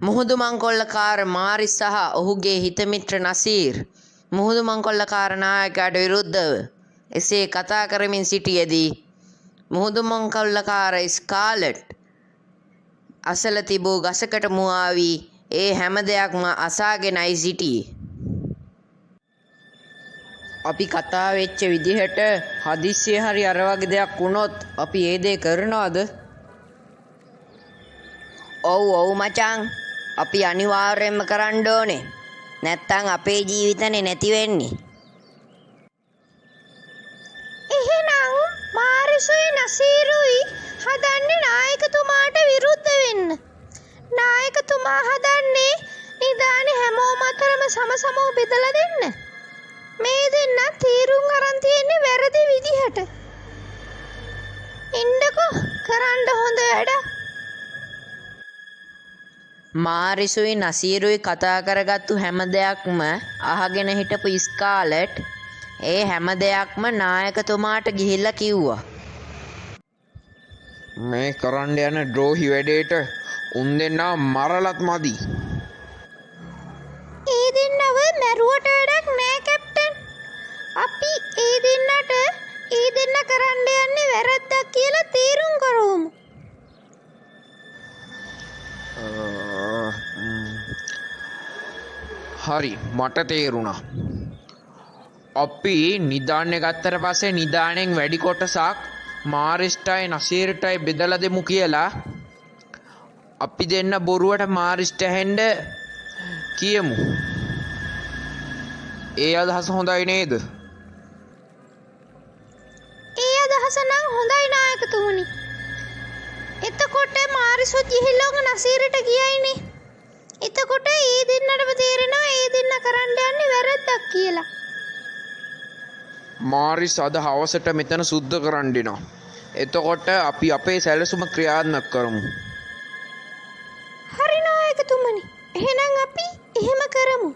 මුහුදු මංකොල්ලකාර මාරිස් සහ ඔහුගේ හිතමිත්‍ර නසීර් මුහුදු මංකොල්ලකාර නායකයාට විරුද්ධව එසේ කතා කරමින් සිටියේදී මුහුදු මංකොල්ලකාර ස්කාලට් අසල තිබූ ගසකට මුවා වී ඒ හැම දෙයක්ම අසාගෙනයි සිටියේ. අපි කතා වෙච්ච විදිහට හදිස්සියේ හරි අර වගේ දෙයක් වුණොත් අපි ඒ දේ කරනවද? ඔව් මචං. අපි අනිවාර්යයෙන්ම කරන්න ඕනේ. නැත්තම් අපේ ජීවිතනේ නැති වෙන්නේ. එහෙනම් මාරිසුයි නසීරුයි හදන්නේ නායකතුමාට විරුද්ධ වෙන්න. නායකතුමා හදන්නේ නිදානේ හැමෝම අතරම සමසමව බෙදලා දෙන්න. මේ දෙන්න තීරුම් අරන් තියෙන්නේ වැරදි විදිහට. ඉන්නකෝ කරන්න හොඳ වැඩක්. මාරිසුයි නසීරුයි කතා කරගත්තු හැම දෙයක්ම අහගෙන හිටපු ස්කාලට් ඒ හැම දෙයක්ම නායකතුමාට ගිහිල්ලා කිව්වා. මේ කරන්න යන ද්‍රෝහි වැඩේට උන් දෙන්නා මරලත් මදි. ඒ දෙන්නව මැරුවට වැඩක් නෑ කැප්ටන්. අපි ඒ දෙන්නට ඒ දෙන්න කරන්න යන්නේ වැරද්දක් කියලා තීරුම් කරමු. හරි මට තේරුණා. අපි නිදාන්නේ ගත්තට පස්සේ නිදාණයෙන් වැඩි කොටසක් මාරිස්ටයි නසීර්ටයි බෙදලා දෙමු කියලා අපි දෙන්න බොරුවට මාරිස්ට ඇහෙන්න කියමු. ඒ අදහස හොඳයි නේද? ඒ අදහස නම් හොඳයි නායකතුමනි. එතකොට මාරිසු ගිහිල්ලා නසීරට කියයිනේ. එතකොට ඒ දෙන්නටම තේරෙනවා ඒ දෙන්න කරන්න යන්නේ වැරද්දක් කියලා. මාරිස් අද හවසට මෙතන සුද්ධ කරන්න එනවා. එතකොට අපි අපේ සැලසුම ක්‍රියාත්මක කරමු. හරි නායකතුමනි. එහෙනම් අපි එහෙම කරමු.